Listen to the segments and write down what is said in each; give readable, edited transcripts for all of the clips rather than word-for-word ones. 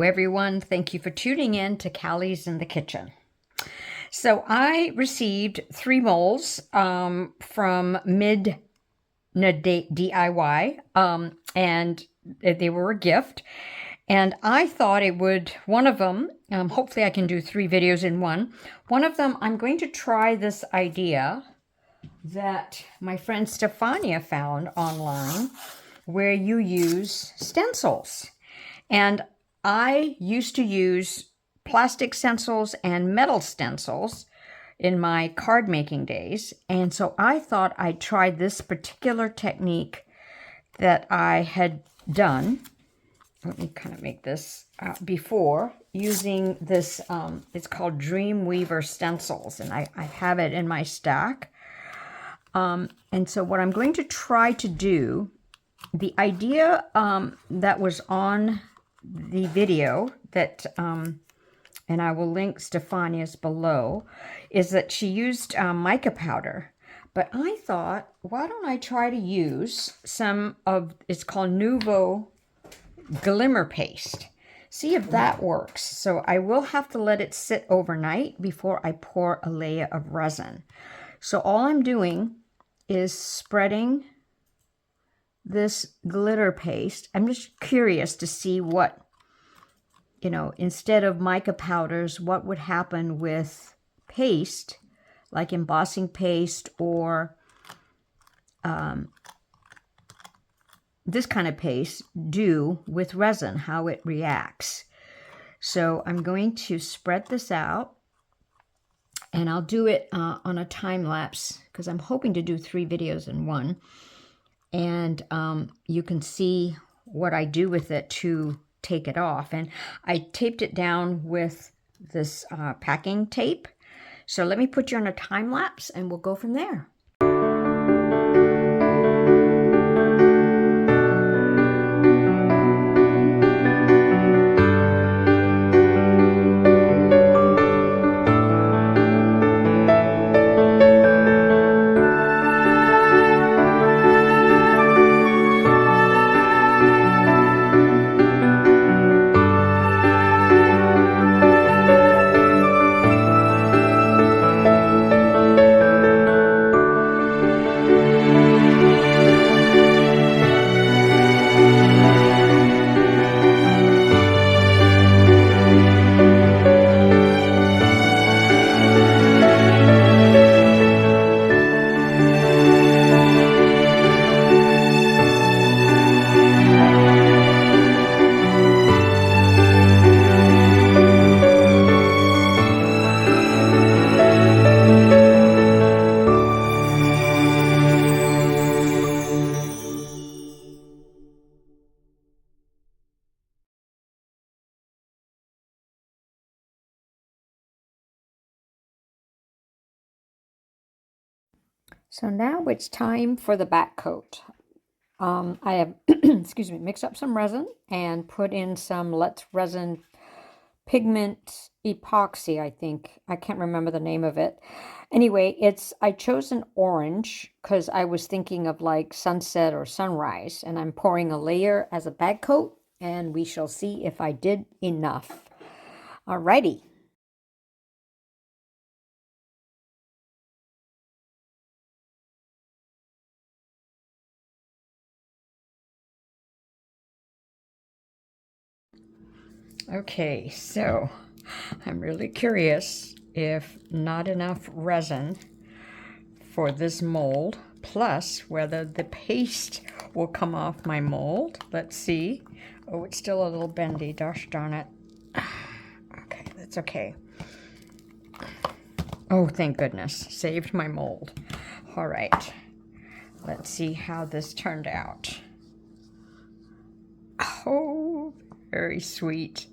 everyone. Thank you for tuning in to Callie's in the Kitchen. So I received 3 molds from Mid DIY, and they were a gift. And I thought it would, one of them, hopefully I can do 3 videos in one. One of them, I'm going to try this idea that my friend Stefania found online, where you use stencils. And I used to use plastic stencils and metal stencils in my card making days. And so I thought I'd try this particular technique that I had done. Let me kind of make this before using this, it's called Dreamweaver stencils, and I have it in my stack. And so what I'm going to try to do, the idea that was on the video that, and I will link Stefania's below, is that she used mica powder. But I thought, why don't I try to use some of, it's called Nuvo glimmer paste. See if that works. So I will have to let it sit overnight before I pour a layer of resin. So all I'm doing is spreading this glitter paste. I'm just curious to see what, you know, instead of mica powders, what would happen with paste, like embossing paste or this kind of paste, do with resin, how it reacts. So I'm going to spread this out, and I'll do it on a time lapse because I'm hoping to do 3 videos in one. And you can see what I do with it to take it off. And I taped it down with this packing tape. So let me put you on a time lapse and we'll go from there. So now it's time for the back coat. I have, excuse me, mixed up some resin and put in some Let's Resin Pigment Epoxy, I think. I can't remember the name of it. Anyway, I chose an orange because I was thinking of like sunset or sunrise, and I'm pouring a layer as a back coat, and we shall see if I did enough. Alrighty. Okay, so I'm really curious if not enough resin for this mold, plus whether the paste will come off my mold. Let's see. Oh, it's still a little bendy, gosh darn it. Okay, that's okay. Oh, thank goodness, saved my mold. All right, let's see how this turned out. Oh, very sweet.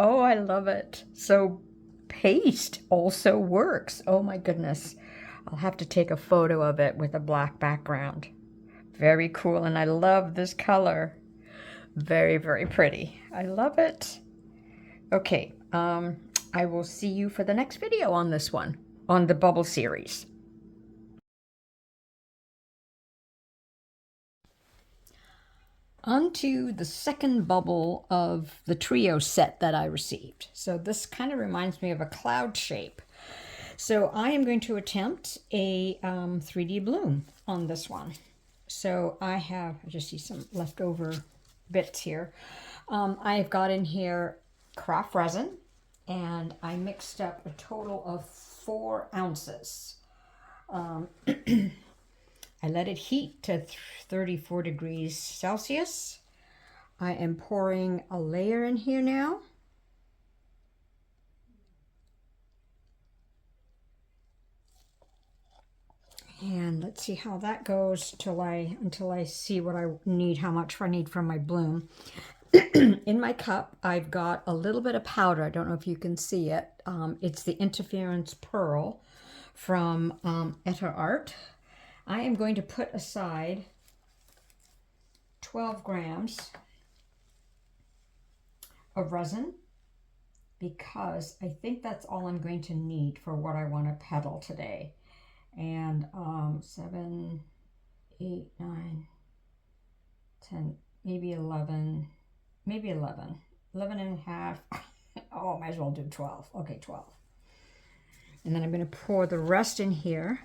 Oh, I love it. So paste also works. Oh my goodness. I'll have to take a photo of it with a black background. Very cool. And I love this color. Very, very pretty. I love it. Okay. I will see you for the next video on this one, on the bubble series. Onto the second bubble of the Trio set that I received. So this kind of reminds me of a cloud shape. So I am going to attempt a 3D bloom on this one. So I just see some leftover bits here. I've got in here craft resin, and I mixed up a total of 4 ounces. I let it heat to 34 degrees Celsius. I am pouring a layer in here now. And let's see how that goes until I see what I need, how much I need from my bloom. In my cup, I've got a little bit of powder. I don't know if you can see it. It's the Interference Pearl from Etta Art. I am going to put aside 12 grams of resin because I think that's all I'm going to need for what I want to petal today. And 7, 8, 9, 10, maybe 11, 11 and a half. Oh, I might as well do 12. Okay, 12. And then I'm going to pour the rest in here.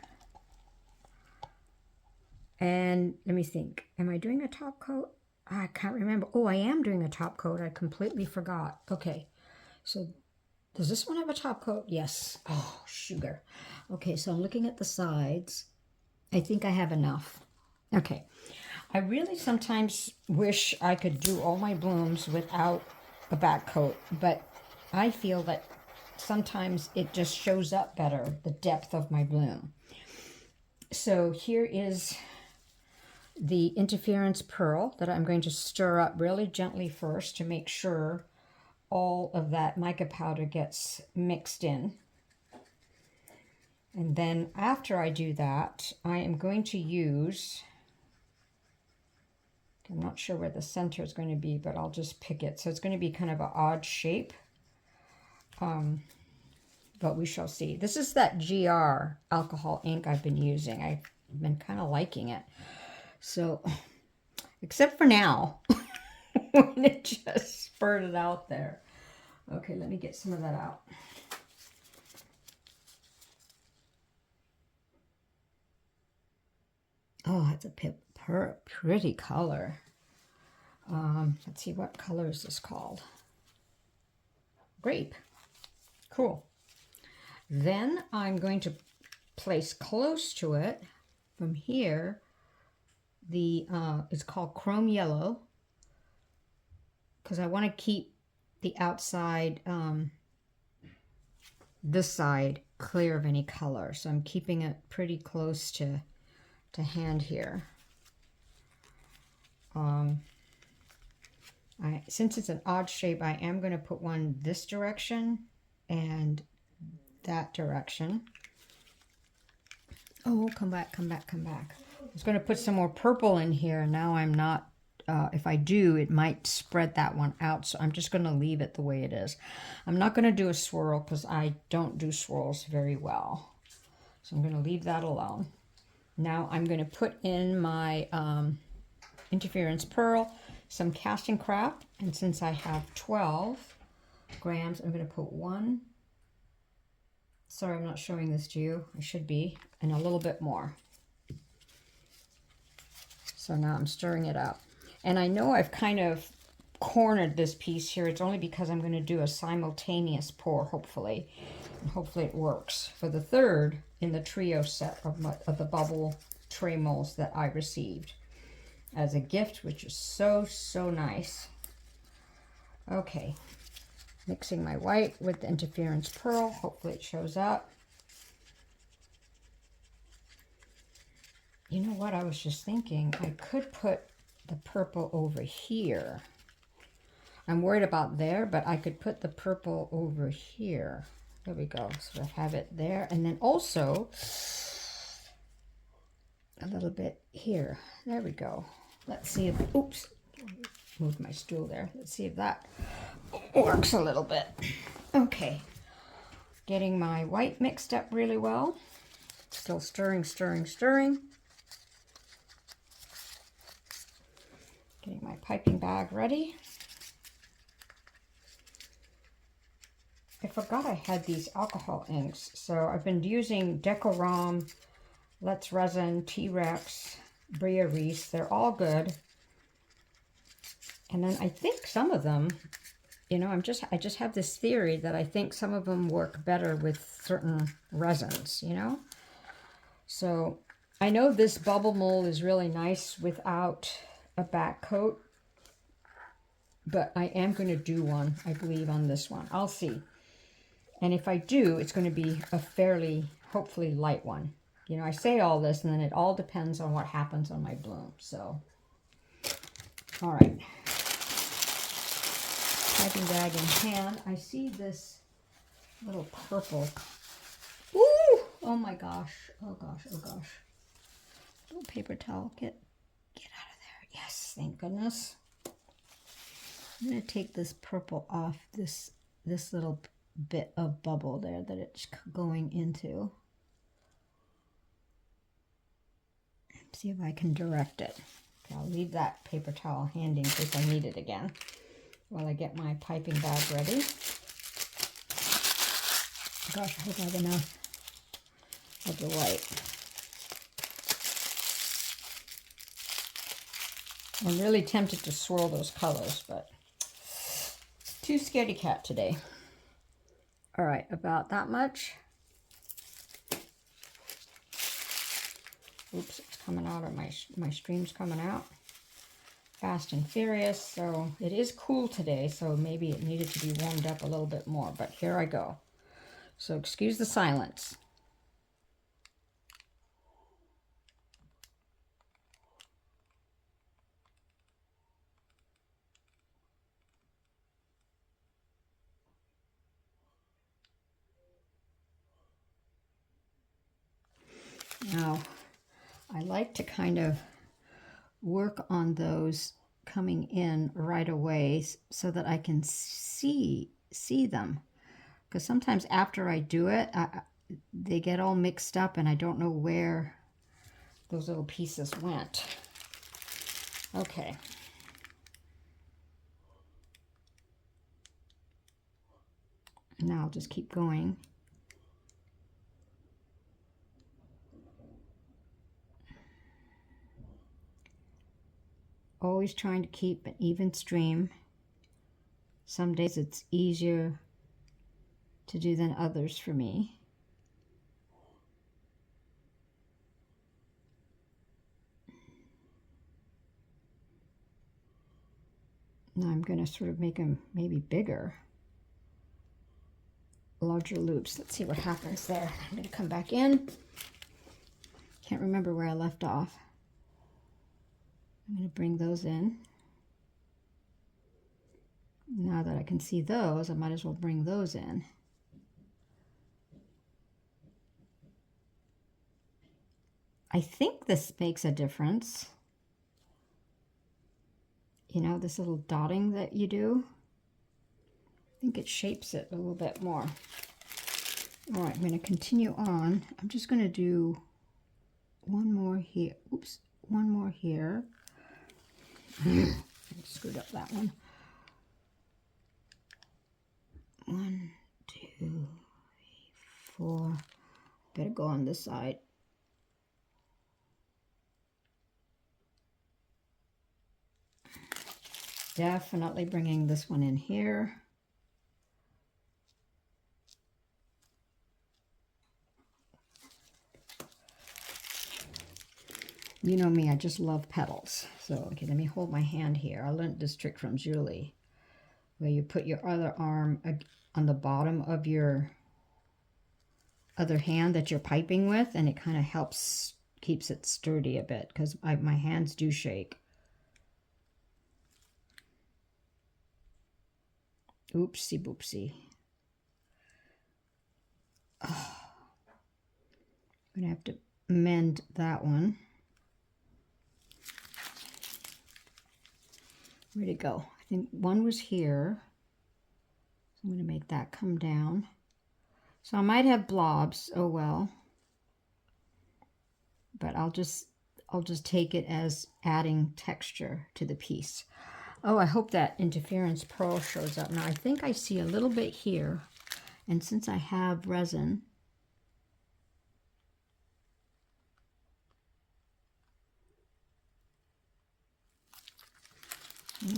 And let me think, am I doing a top coat? I can't remember. Oh, I am doing a top coat. I completely forgot. Okay, so does this one have a top coat? Yes. Oh, sugar. Okay, so I'm looking at the sides. I think I have enough. Okay, I really sometimes wish I could do all my blooms without a back coat, but I feel that sometimes it just shows up better, the depth of my bloom. So here is the Interference Pearl that I'm going to stir up really gently first to make sure all of that mica powder gets mixed in. And then after I do that, I am going to use, I'm not sure where the center is going to be, but I'll just pick it. So it's going to be kind of an odd shape, but we shall see. This is that GR alcohol ink I've been using. I've been kind of liking it. So, except for now, when it just spurted out there. Okay, let me get some of that out. Oh, it's a pretty color. Let's see, what color is this called? Grape. Cool. Then I'm going to place close to it from here it's called Chrome Yellow, because I want to keep the outside, this side, clear of any color. So I'm keeping it pretty close to hand here. Since it's an odd shape, I am going to put one this direction and that direction. Oh, come back, come back, come back. I was going to put some more purple in here. Now I'm not, if I do, it might spread that one out. So I'm just going to leave it the way it is. I'm not going to do a swirl because I don't do swirls very well. So I'm going to leave that alone. Now I'm going to put in my Interference Pearl, some CastinCraft, and since I have 12 grams, I'm going to put one. Sorry, I'm not showing this to you. I should be. And a little bit more. So now I'm stirring it up. And I know I've kind of cornered this piece here. It's only because I'm going to do a simultaneous pour, hopefully. And hopefully it works. For the third in the Trio set of the bubble tray molds that I received as a gift, which is so, so nice. Okay. Mixing my white with the Interference Pearl. Hopefully it shows up. You know what? I was just thinking I could put the purple over here. I'm worried about there, but I could put the purple over here. There we go. So I have it there. And then also a little bit here. There we go. Let's see if, oops, moved my stool there. Let's see if that works a little bit. Okay. Getting my white mixed up really well. Still stirring, stirring, stirring. Getting my piping bag ready. I forgot I had these alcohol inks, so I've been using Decorum, Let's Resin, T-Rex, Bria Reese. They're all good. And then I think some of them, you know, I just have this theory that I think some of them work better with certain resins, you know. So I know this bubble mold is really nice without a back coat, but I am going to do one, I believe, on this one. I'll see. And if I do, it's going to be a fairly, hopefully, light one. You know, I say all this, and then it all depends on what happens on my bloom. So, all right. Piping bag in hand. I see this little purple. Ooh! Oh my gosh. Oh gosh. Oh gosh. Little paper towel. Get out of there. Yes, thank goodness. I'm going to take this purple off this little bit of bubble there that it's going into. See if I can direct it. Okay, I'll leave that paper towel handy in case I need it again while I get my piping bag ready. Gosh, I hope I have enough of the white. I'm really tempted to swirl those colors, but too scaredy cat today. All right, about that much. Oops, it's coming out, or my stream's coming out. Fast and furious, so it is cool today, so maybe it needed to be warmed up a little bit more, but here I go. So excuse the silence. Now, I like to kind of work on those coming in right away so that I can see them. Because sometimes after I do it, they get all mixed up and I don't know where those little pieces went. Okay. Now I'll just keep going. Always trying to keep an even stream. Some days it's easier to do than others for me. Now I'm going to sort of make them maybe bigger. Larger loops. Let's see what happens there. I'm going to come back in. Can't remember where I left off. I'm going to bring those in. Now that I can see those, I might as well bring those in. I think this makes a difference. You know, this little dotting that you do. I think it shapes it a little bit more. All right, I'm going to continue on. I'm just going to do one more here. Oops, one more here. I screwed up that one. 1, 2, 3, 4. Better go on this side. Definitely bringing this one in here. You know me, I just love petals. So, okay, let me hold my hand here. I learned this trick from Julie, where you put your other arm on the bottom of your other hand that you're piping with, and it kind of helps, keeps it sturdy a bit, because my hands do shake. Oopsie boopsie. Oh, I'm going to have to mend that one. Where'd it go? I think one was here. So I'm going to make that come down. So I might have blobs. Oh well. But I'll just take it as adding texture to the piece. Oh, I hope that Interference Pro shows up. Now, I think I see a little bit here. And since I have resin,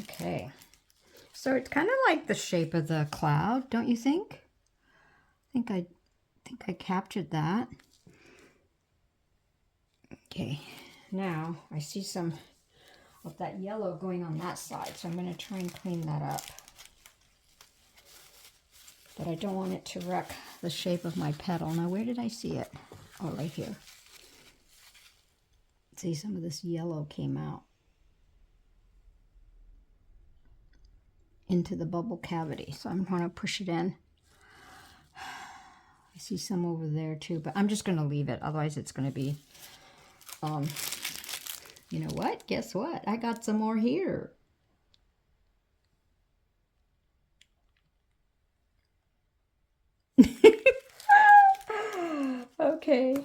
okay. So it's kind of like the shape of the cloud, don't you think? I think I captured that. Okay, now I see some of that yellow going on that side, so I'm going to try and clean that up. But I don't want it to wreck the shape of my petal. Now, where did I see it? Oh, right here. See, some of this yellow came out into the bubble cavity, so I'm going to push it in. I see some over there too, but I'm just going to leave it. Otherwise, it's going to be, you know what? Guess what? I got some more here. Okay.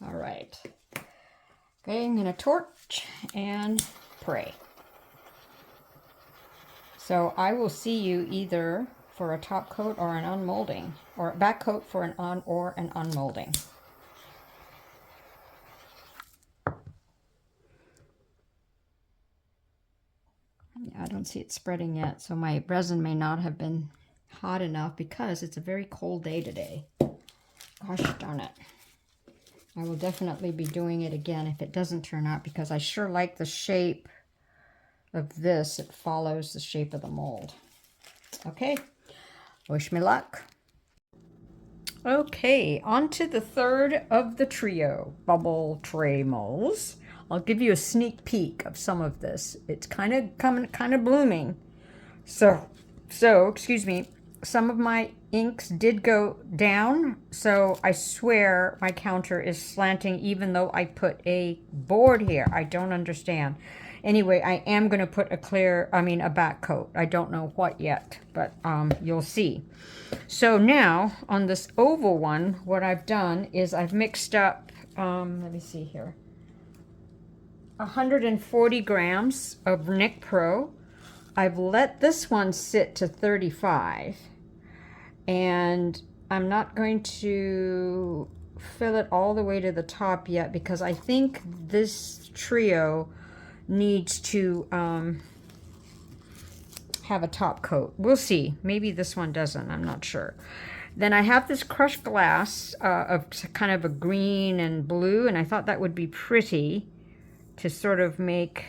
All right. Okay, I'm going to torch and pray. So I will see you either for a top coat or an unmolding, or a back coat for an on or an unmolding. I don't see it spreading yet, so my resin may not have been hot enough because it's a very cold day today. Gosh darn it. I will definitely be doing it again if it doesn't turn out, because I sure like the shape of this. It follows the shape of the mold. Okay, wish me luck. Okay, on to the third of the trio bubble tray molds. I'll give you a sneak peek of some of this. It's kind of blooming. So excuse me, some of my inks did go down, so I swear my counter is slanting even though I put a board here. I don't understand. Anyway, I am going to put a back coat. I don't know what yet, but you'll see. So now on this oval one, what I've done is I've mixed up, let me see here, 140 grams of Nic Pro. I've let this one sit to 35, and I'm not going to fill it all the way to the top yet because I think this trio needs to have a top coat. We'll see. Maybe this one doesn't. I'm not sure. Then I have this crushed glass of kind of a green and blue, and I thought that would be pretty to sort of make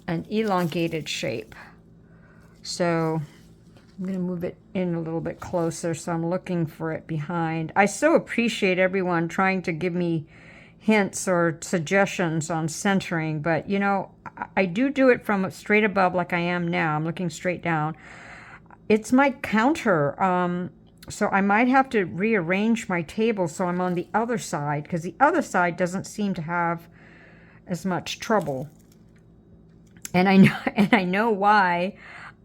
an elongated shape. So I'm going to move it in a little bit closer, so I'm looking for it behind. I so appreciate everyone trying to give me hints or suggestions on centering, but you know, I do it from straight above like I am now. I'm looking straight down. It's my counter, so I might have to rearrange my table so I'm on the other side, because the other side doesn't seem to have as much trouble. And I know why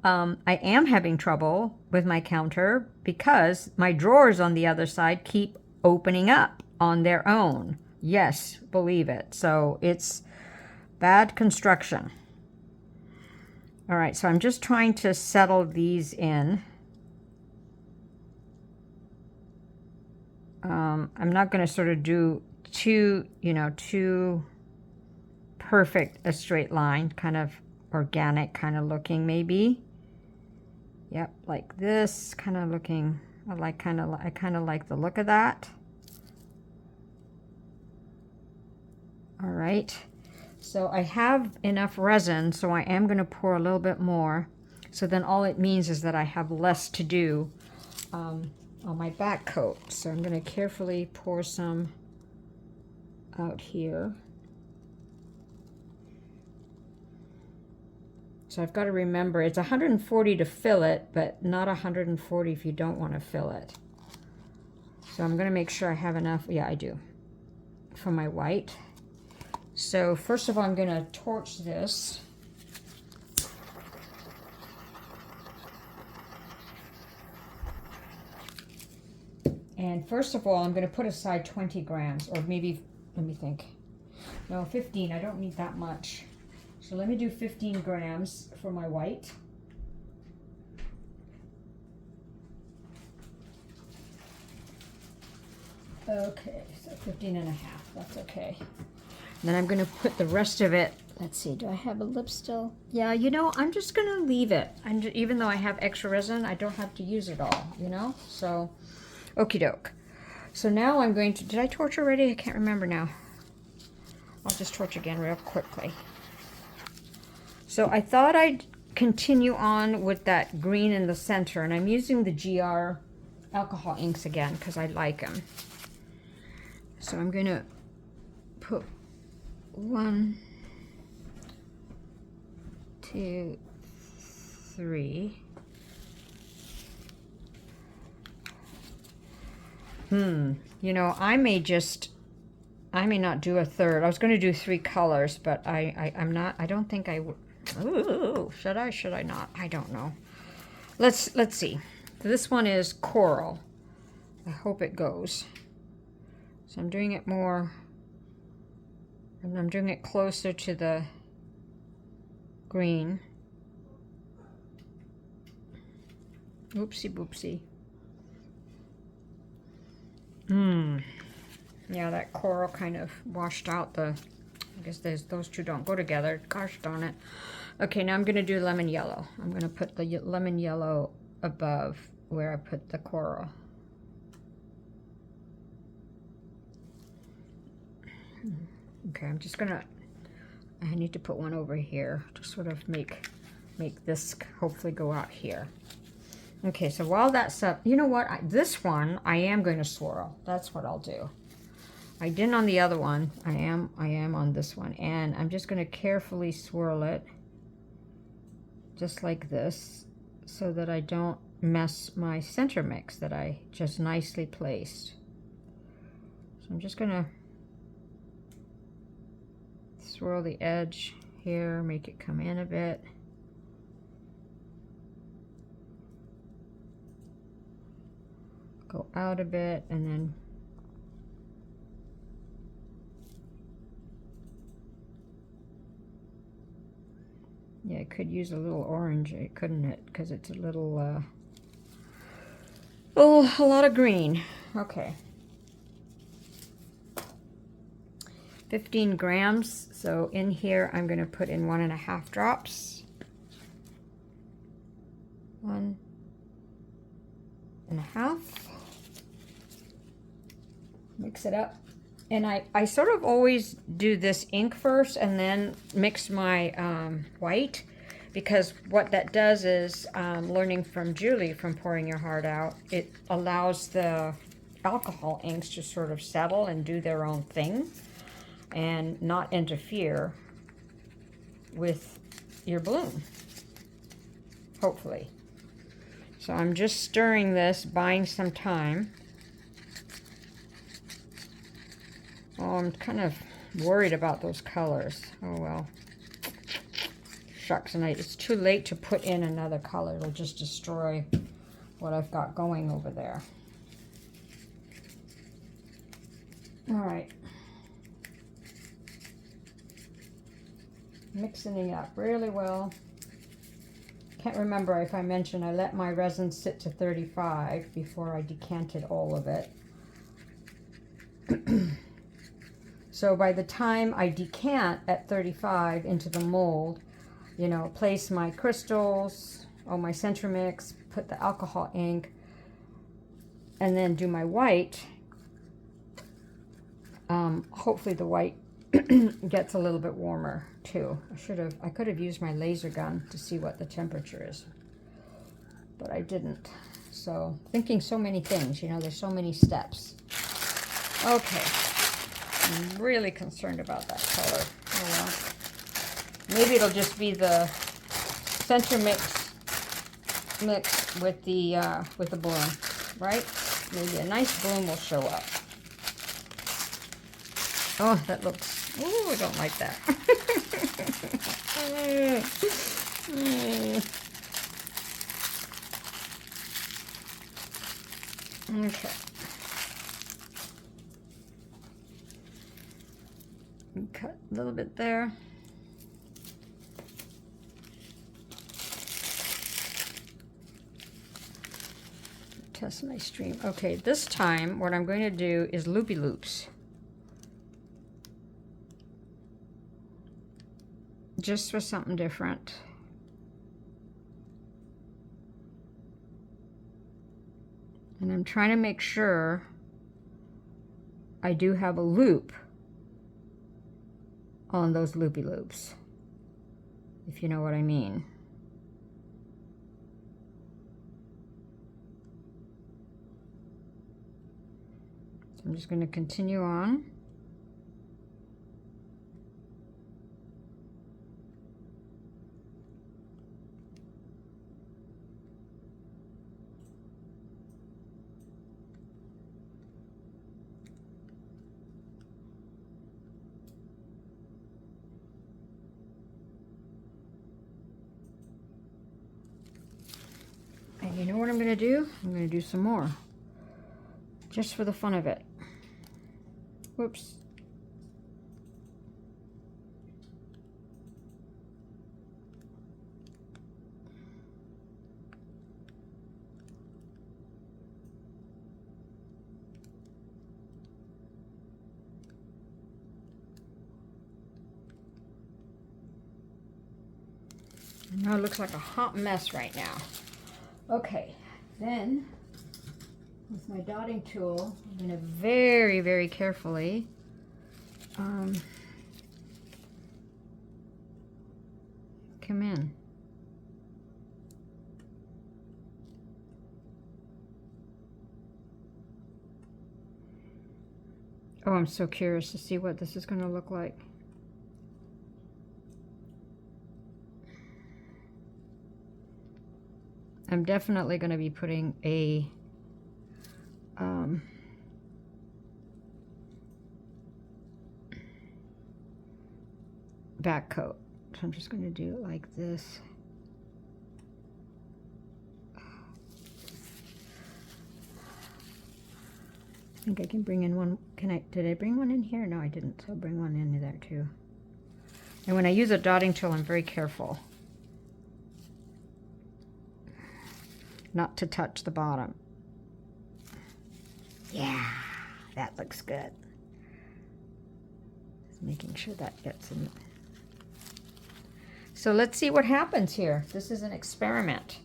I am having trouble with my counter, because my drawers on the other side keep opening up on their own. Yes, believe it. So it's bad construction. All right, so I'm just trying to settle these in. I'm not going to sort of do too perfect a straight line, kind of organic kind of looking maybe. Yep, like this kind of looking. I kind of like the look of that. All right, so I have enough resin, so I am going to pour a little bit more. So then all it means is that I have less to do on my back coat. So I'm going to carefully pour some out here. So I've got to remember it's 140 to fill it, but not 140 if you don't want to fill it. So I'm going to make sure I have enough. Yeah, I do. For my white. So first of all, I'm going to torch this. And first of all, I'm going to put aside 20 grams, or maybe, let me think. No, 15. I don't need that much. So let me do 15 grams for my white. Okay, so 15 and a half. That's okay. And then I'm going to put the rest of it. Let's see, do I have a lip still? Yeah, you know, I'm just going to leave it. Even though I have extra resin, I don't have to use it all, you know? So, okie doke. So now I'm going to, did I torch already? I can't remember now. I'll just torch again real quickly. So I thought I'd continue on with that green in the center, and I'm using the GR alcohol inks again because I like them. So I'm going to put 1, 2, 3. You know, I may not do a third. I was going to do 3 colors, but I'm not, I don't think I would. Ooh, should I not? I don't know. Let's see. This one is coral. I hope it goes. So I'm doing it more, and I'm doing it closer to the green. Oopsie boopsie. Yeah, that coral kind of washed out the, I guess those two don't go together. Gosh darn it. Okay, now I'm going to do lemon yellow. I'm going to put the lemon yellow above where I put the coral. Okay, I'm just going to, I need to put one over here to sort of make this hopefully go out here. Okay, so while that's up, you know what? This one I am going to swirl. That's what I'll do. I didn't on the other one. I am on this one, and I'm just going to carefully swirl it, just like this, so that I don't mess my center mix that I just nicely placed. So I'm just going to swirl the edge here, make it come in a bit. Go out a bit, and then yeah, it could use a little orange, couldn't it? Because it's a little, oh, a lot of green. Okay. 15 grams. So in here, I'm going to put in 1.5 drops. 1.5. Mix it up. And I sort of always do this ink first and then mix my white, because what that does is, learning from Julie from Pouring Your Heart Out, it allows the alcohol inks to sort of settle and do their own thing and not interfere with your bloom, hopefully. So I'm just stirring this, buying some time. Oh, I'm kind of worried about those colors. Oh well. Shucks, and it's too late to put in another color. It'll just destroy what I've got going over there. All right. Mixing it up really well. Can't remember if I mentioned I let my resin sit to 35 before I decanted all of it. So by the time I decant at 35 into the mold, you know, place my crystals, my center mix, put the alcohol ink, and then do my white, hopefully the white gets a little bit warmer too. I could have used my laser gun to see what the temperature is, but I didn't. So thinking so many things, you know, there's so many steps. Okay, I'm really concerned about that color. Oh well. Maybe it'll just be the center mix with the bloom, right? Maybe a nice bloom will show up. Oh, that looks, oh, I don't like that. Okay. Cut a little bit there. Test my stream. Okay, this time what I'm going to do is loopy loops. Just for something different. And I'm trying to make sure I do have a loop on those loopy loops, if you know what I mean. So I'm just going to continue on. And you know what I'm going to do? I'm going to do some more. Just for the fun of it. Whoops. And now it looks like a hot mess right now. Okay, then with my dotting tool, I'm going to very, very carefully come in. Oh, I'm so curious to see what this is going to look like. I'm definitely going to be putting a back coat. So I'm just going to do it like this. I think I can bring in one. Did I bring one in here? No, I didn't. So I'll bring one in there too. And when I use a dotting tool, I'm very careful not to touch the bottom. Yeah, that looks good. Just making sure that gets in. So let's see what happens here. This is an experiment.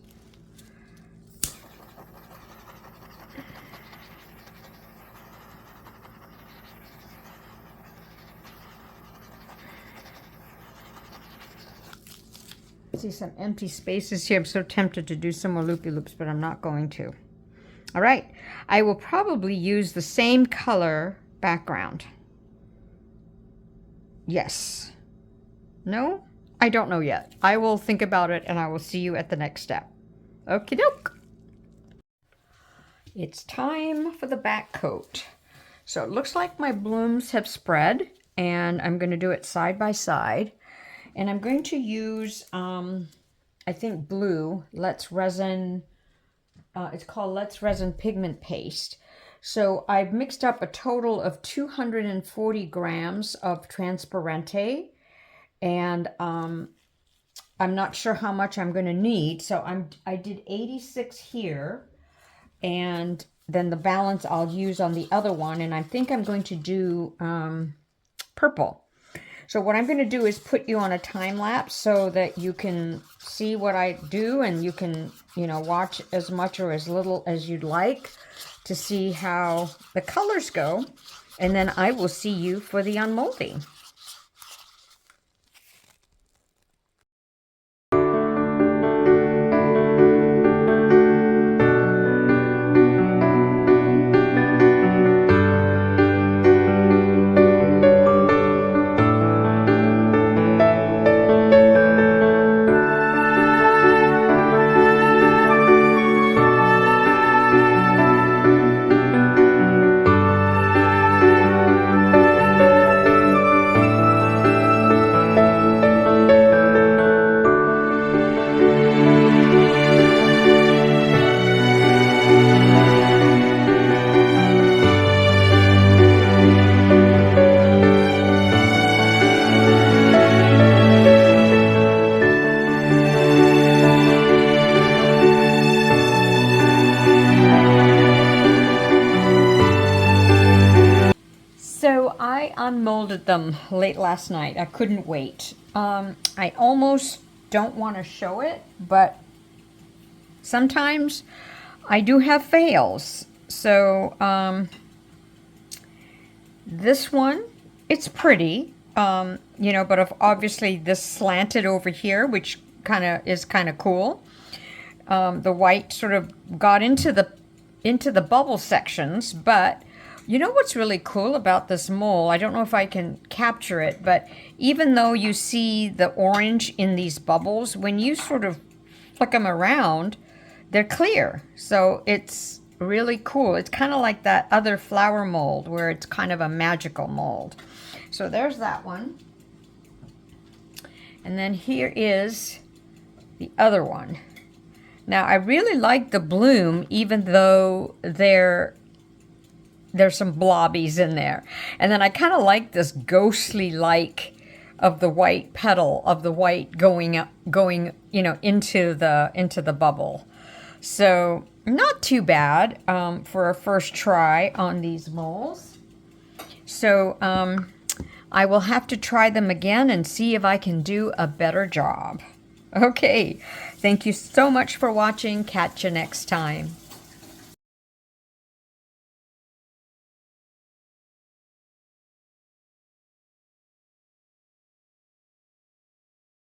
See some empty spaces here. I'm so tempted to do some more loopy loops, but I'm not going to. All right, I will probably use the same color background. Yes. No? I don't know yet. I will think about it and I will see you at the next step. Okie doke. It's time for the back coat. So it looks like my blooms have spread and I'm going to do it side by side. And I'm going to use, I think, blue, Let's Resin, it's called Let's Resin Pigment Paste. So I've mixed up a total of 240 grams of Transparente. And I'm not sure how much I'm going to need. So I did 86 here. And then the balance I'll use on the other one. And I think I'm going to do purple. So what I'm going to do is put you on a time lapse so that you can see what I do and you can, you know, watch as much or as little as you'd like to see how the colors go. And then I will see you for the unmolding. So I unmolded them late last night. I couldn't wait. I almost don't want to show it, but sometimes I do have fails. So this one, it's pretty, you know, but obviously this slanted over here, which is kind of cool. The white sort of got into the bubble sections, but you know what's really cool about this mold? I don't know if I can capture it, but even though you see the orange in these bubbles, when you sort of flick them around, they're clear. So it's really cool. It's kind of like that other flower mold where it's kind of a magical mold. So there's that one. And then here is the other one. Now I really like the bloom, even though there's some blobbies in there. And then I kind of like this ghostly like of the white petal of the white going you know, into the bubble. So not too bad for a first try on these molds. So I will have to try them again and see if I can do a better job. Okay, thank you so much for watching. Catch you next time.